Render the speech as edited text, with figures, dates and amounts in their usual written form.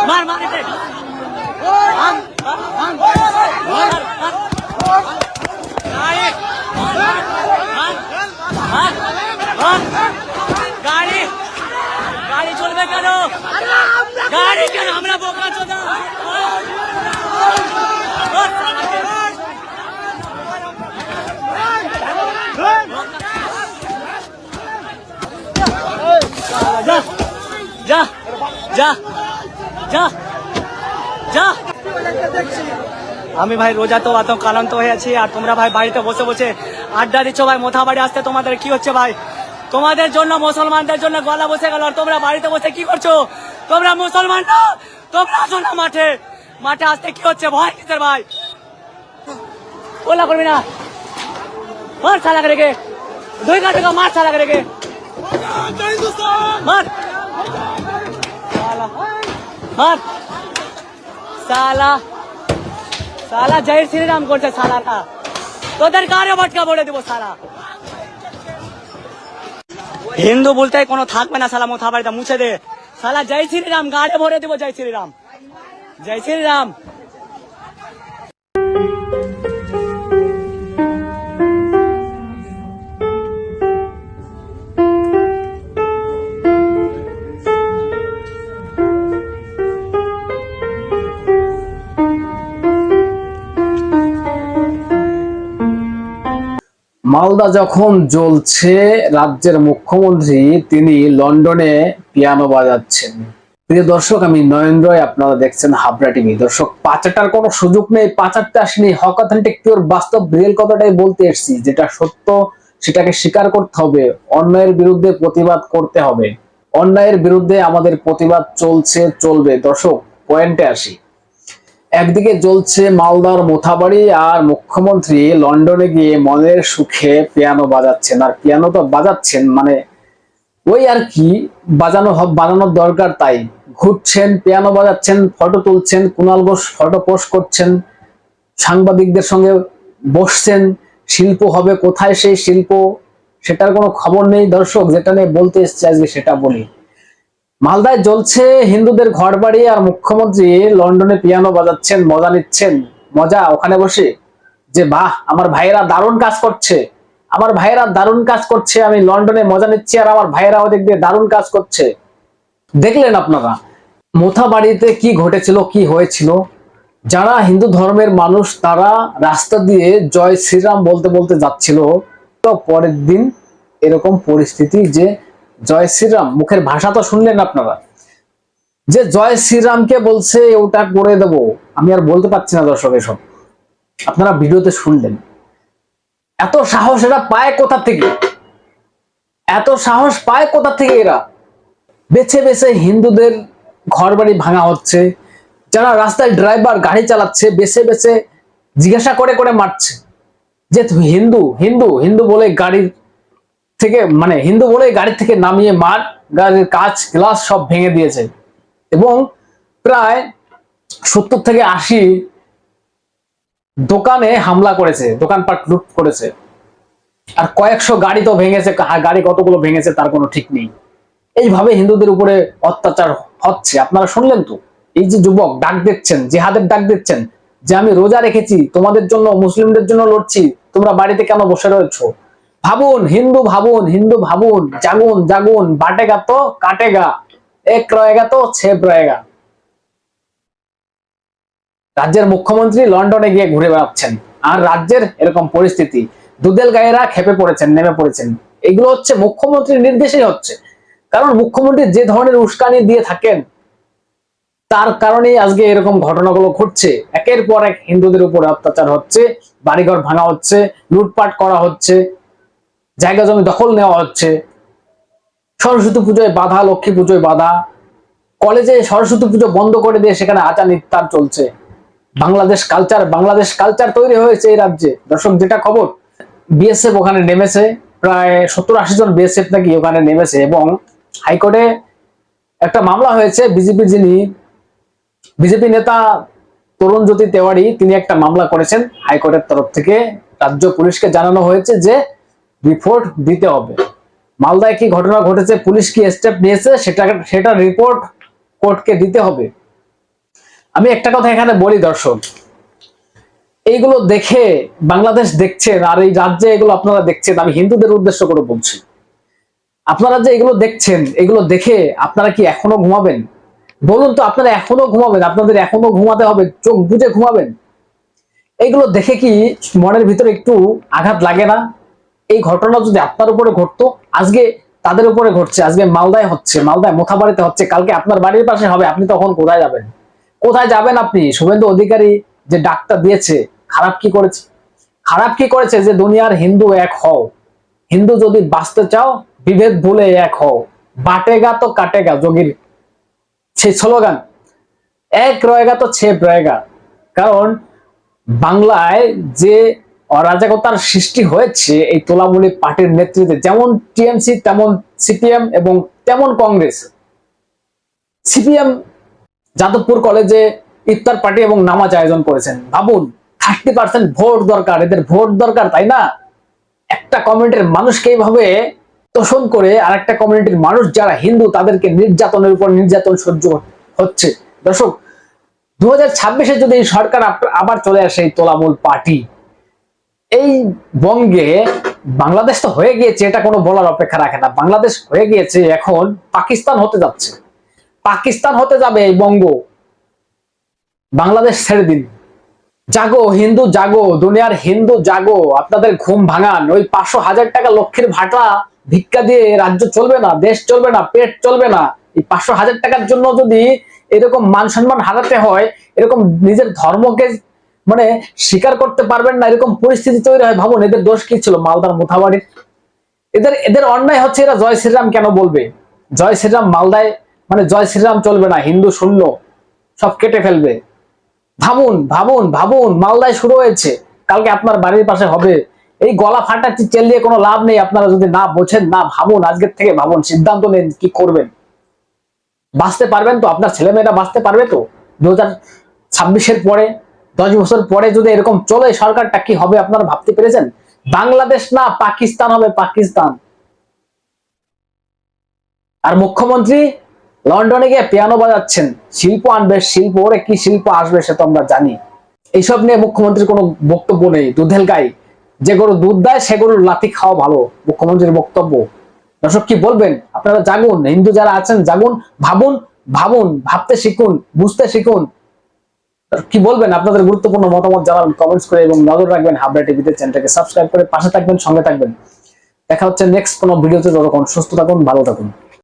मार मार इसे गाड़ी गाड़ी चलবে কেন गाड़ी কেন আমরা বোকা চোদা जा जा जा जा আমি ভাই রোজা তো এত ক্লান্ত হয়ে আছি আর তোমরা ভাই বাড়িতে বসে বসে আড্ডা দিচ্ছ ভাই মোথাবাড়ি আসতে তোমাদের কি হচ্ছে ভাই তোমাদের জন্য মুসলমানদের জন্য গলা বসে গেল আর তোমরা বাড়িতে বসে কি করছো তোমরা মুসলমান না তোমরা আসো না মাঠে মাঠে আসতে কি হচ্ছে ভয় কিসের ভাই ওলা করবি না মার সালা করে গে দুই কাটেগা মার সালা করে গে মার মার সালা साला जय श्री राम করছে সালাটা তোদের কারে ভটকা বলে দেব সালা হিন্দু বলতে কোনো থাকবে না সালা মোথাবাড়িটা মুছে দে সালা জয় শ্রী রাম গাড়ে ভরে দেব জয় শ্রী রাম জয় শ্রী রাম মালদা যখন জ্বলছে রাজ্যের মুখ্যমন্ত্রী তিনি লন্ডনে পিয়ানো বাজাচ্ছেন। প্রিয় দর্শক আমি নয়ন রয় আপনারা দেখছেন হাবড়া টিভি। দর্শক পাচারটার কোনো সুযোগ নেই, পাচারটা আসেনি, হক অথেন্টিক পিওর বাস্তব রিয়েল কথাটাই বলতে এসেছি। যেটা সত্য সেটাকে স্বীকার করতে হবে, অন্যায়ের বিরুদ্ধে প্রতিবাদ করতে হবে। অন্যায়ের বিরুদ্ধে আমাদের প্রতিবাদ চলছে চলবে। দর্শক পয়েন্টে আসি। একদিকে জ্বলছে মালদার মোথাবাড়ি আর মুখ্যমন্ত্রী লন্ডনে গিয়ে মনের সুখে পিয়ানো বাজাচ্ছেন। আর পিয়ানো তো বাজাচ্ছেন মানে ওই আর কি বাজানোর দরকার তাই ঘুরছেন, পিয়ানো বাজাচ্ছেন, ফটো তুলছেন, কুণাল ঘোষ ফটো পোস্ট করছেন, সাংবাদিকদের সঙ্গে বসছেন। শিল্প হবে কোথায় সেই শিল্প সেটার কোনো খবর নেই। দর্শক যেটা নিয়ে বলতে এসেছে আজকে সেটা বলি। মালদায় জ্বলছে হিন্দুদের ঘরবাড়ি আর মুখ্যমন্ত্রী লন্ডনে পিয়ানো বাজাচ্ছেন, মজা নিচ্ছেন। মজা ওখানে বসে যে বাহ আমার ভাইয়েরা দারুণ কাজ করছে, আমার ভাইয়েরা দারুণ কাজ করছে, আমি লন্ডনে মজা নিচ্ছি আর আমার ভাইয়েরা ওদিক দিয়ে দারুণ কাজ করছে। দেখলেন আপনারা মোথাবাড়িতে কি ঘটেছিল, কি হয়েছিল। যারা হিন্দু ধর্মের মানুষ তারা রাস্তা দিয়ে জয় শ্রীরাম বলতে বলতে যাচ্ছিল, তো পরের দিন এরকম পরিস্থিতি যে জয় শ্রীরাম, মুখের ভাষা তো শুনলেন আপনারা, যে জয় শ্রীরামকে বলছে ওটা করে দেব। আমি আর বলতে পারছি না দর্শক, এসব আপনারা ভিডিওতে শুনলেন। এত সাহস এরা পায় কোথা থেকে, এত সাহস পায় কোথা থেকে এরা? বেছে বেছে হিন্দুদের ঘর বাড়ি ভাঙা হচ্ছে, যারা রাস্তায় ড্রাইভার গাড়ি চালাচ্ছে বেছে বেছে জিজ্ঞাসা করে করে মারছে যে হিন্দু হিন্দু হিন্দু বলে গাড়ির থেকে মানে হিন্দু বলে গাড়ি থেকে নামিয়ে মার, গাড়ির কাঁচ গ্লাস সব ভেঙে দিয়েছে এবং প্রায় 70 থেকে 80 দোকানে হামলা করেছে, দোকানপাট লুট করেছে। আর কয়েকশো গাড়ি তো ভেঙেছে, গাড়ি কতগুলো ভেঙেছে তার কোনো ঠিক নেই। এইভাবে হিন্দুদের উপরে অত্যাচার হচ্ছে। আপনারা শুনলেন তো, এই যে যুবক ডাক দিচ্ছেন, জিহাদের ডাক দিচ্ছেন যে আমি রোজা রেখেছি তোমাদের জন্য, মুসলিমদের জন্য লড়ছি, তোমরা বাড়িতে কেন বসে রয়েছো? ভাবুন হিন্দু, ভাবুন হিন্দু, ভাবুন, জাগুন জাগুন, বাটেগা তো কাটেগা, এক রয়েগা তো ছেব রয়েগা। রাজ্যের মুখ্যমন্ত্রী লন্ডনে গিয়ে ঘুরে বেড়াচ্ছেন আর রাজ্যের এরকম পরিস্থিতি, দুদেল গায়েরা খেপে পড়েছেন, নেমে পড়েছেন। এগুলো হচ্ছে মুখ্যমন্ত্রীর নির্দেশেই হচ্ছে, কারণ মুখ্যমন্ত্রী যে ধরনের উস্কানি দিয়ে থাকেন তার কারণেই আজকে এরকম ঘটনাগুলো ঘটছে। একের পর এক হিন্দুদের উপর অত্যাচার হচ্ছে, বাড়িঘর ভাঙা হচ্ছে, লুটপাট করা হচ্ছে, জায়গা জমি দখল নেওয়া হচ্ছে, সরস্বতী পুজোয় বাধা, লক্ষ্মী পুজোয় বাধা, কলেজে সরস্বতী পুজো বন্ধ করে দিয়ে সেখানে আচার নিত্যার চলছে। বাংলাদেশ কালচার তৈরি হয়েছে এই রাজ্যে। দর্শক যেটা খবর, বিএসএফ ওখানে নেমেছে, প্রায় 70-80 জন বিএসএফ নাকি ওখানে নেমেছে এবং হাইকোর্টে একটা মামলা হয়েছে। বিজেপি নেতা তরুণ জ্যোতি তেওয়ারি তিনি একটা মামলা করেছেন হাইকোর্টের তরফ থেকে। রাজ্য পুলিশকে জানানো হয়েছে যে রিপোর্ট দিতে হবে। মালদায় কি ঘটনা ঘটেছে, পুলিশ কি স্টেপ নিয়েছে সেটা রিপোর্ট কোর্টকে দিতে হবে। আমি একটা কথা এখানে বলি দর্শক, এইগুলো দেখে বাংলাদেশ দেখছেন আর এই রাজ্যে এগুলো আপনারা দেখছেন, আমি হিন্দুদের উদ্দেশ্য করে বলছি, আপনারা যে এগুলো দেখছেন এগুলো দেখে আপনারা কি এখনো ঘুমাবেন? বলুন তো, আপনারা এখনো ঘুমাবেন? আপনাদের এখনো ঘুমাতে হবে? চোখ বুজে ঘুমাবেন? এইগুলো দেখে কি মনের ভিতরে একটু আঘাত লাগে না? এই ঘটনা যদি আপনার উপরে ঘটতো, আজকে তাদের উপরে ঘটছে, আজকে মালদায় হচ্ছে, মালদায় মোথাবাড়িতে হচ্ছে, কালকে আপনার বাড়ির পাশে হবে, আপনি তখন কোথায় যাবেন? কোথায় যাবেন আপনি? শুভেন্দু অধিকারী যে ডাকটা দিয়েছে, খারাপ কি করেছে? খারাপ কি করেছে যে দুনিয়ার হিন্দু এক হও, হিন্দু যদি বাঁচতে চাও বিভেদ ভুলে এক হও, বাটেগা তো কাটেগা, যোগীর সেই স্লোগান, এক রয়েগা তো ছেপ রয়েগা। কারণ বাংলায় যে অরাজকতার সৃষ্টি হয়েছে এই তোলামূলী পার্টির নেতৃত্বে, যেমন টিএমসি তেমন সিপিএম এবং তেমন কংগ্রেস। সিপিএম যাদবপুর কলেজে ইফতার পার্টি এবং নামাজ আয়োজন করেছেন। ভাবুন, 30% ভোট দরকার, এদের ভোট দরকার, তাই না? একটা কমিউনিটির মানুষকে এইভাবে তোষণ করে আর একটা কমিউনিটির মানুষ যারা হিন্দু তাদেরকে নির্যাতনের উপর নির্যাতন সহ্য হচ্ছে। দর্শক, 2026-এ যদি এই সরকার আবার চলে আসে, এই তোলামূল পার্টি, এই বঙ্গে বাংলাদেশ তো হয়ে গিয়েছে, এটা কোনো বলার অপেক্ষা রাখে না। বাংলাদেশ হয়ে গিয়েছে, এখন পাকিস্তান হতে যাচ্ছে, পাকিস্তান হতে যাবে এই বঙ্গ। বাংলাদেশ ছেড়ে দিন, জাগো হিন্দু জাগো, দুনিয়ার হিন্দু জাগো, আপনাদের ঘুম ভাঙান। ওই 500,000 টাকা লক্ষ্মীর ভাটা ভিক্ষা দিয়ে রাজ্য চলবে না, দেশ চলবে না, পেট চলবে না। এই 500,000 টাকার জন্য যদি এরকম মান সম্মান হারাতে হয়, এরকম নিজের ধর্মকে মানে স্বীকার করতে পারবেন না, এরকম পরিস্থিতি তৈরি হয়, ভাবুন এদের দোষ কি ছিল মালদার মোথাবাড়ির? এদের অন্যায় হচ্ছে, এরা জয় শ্রীরাম কেন বলবে? জয় শ্রীরাম মালদায় মানে জয় শ্রীরাম চলবে না, হিন্দু শূন্য, সব কেটে ফেলবে। ভাবুন ভাবুন ভাবুন, মালদায় শুরু হয়েছে, কালকে আপনার বাড়ির পাশে হবে। এই গলা ফাটা চেল্লিয়ে কোনো লাভ নেই, আপনারা যদি না বোঝেন, না ভাবুন, আজকের থেকে ভাবুন, সিদ্ধান্ত নেন কি করবেন। বাঁচতে পারবেন তো? আপনার ছেলেমেয়েরা বাঁচতে পারবে তো? 2026-এর পরে, 10 বছর পরে যদি এরকম চলে সরকারটা, কি হবে আপনারা ভাবতে পেরেছেন? বাংলাদেশ না পাকিস্তান হবে, পাকিস্তান। আর মুখ্যমন্ত্রী লন্ডনে গিয়ে পিয়ানো বাজাচ্ছেন, শিল্প আনবে, শিল্প, ওরে কি শিল্প আসবে সে তো আমরা জানি। এইসব নিয়ে মুখ্যমন্ত্রীর কোনো বক্তব্য নেই, দুধেল গাই, যে গরু দুধ দেয় সে গরুর লাথি খাওয়া ভালো, মুখ্যমন্ত্রীর বক্তব্য। দর্শক কি বলবেন? আপনারা জাগুন, হিন্দু যারা আছেন জাগুন, ভাবুন, ভাবুন, ভাবতে শিখুন, বুঝতে শিখুন। কি বলবেন? আপনাদের গুরুত্বপূর্ণ মতামত জানান কমেন্টস করে, এবং নজর রাখবেন হাবড়া টিভিতে, চ্যানেলটাকে সাবস্ক্রাইব করে পাশে থাকবেন, সঙ্গে থাকবেন। দেখা হচ্ছে নেক্সট কোনো ভিডিওতে। ততক্ষণ সুস্থ থাকুন, ভালো থাকুন।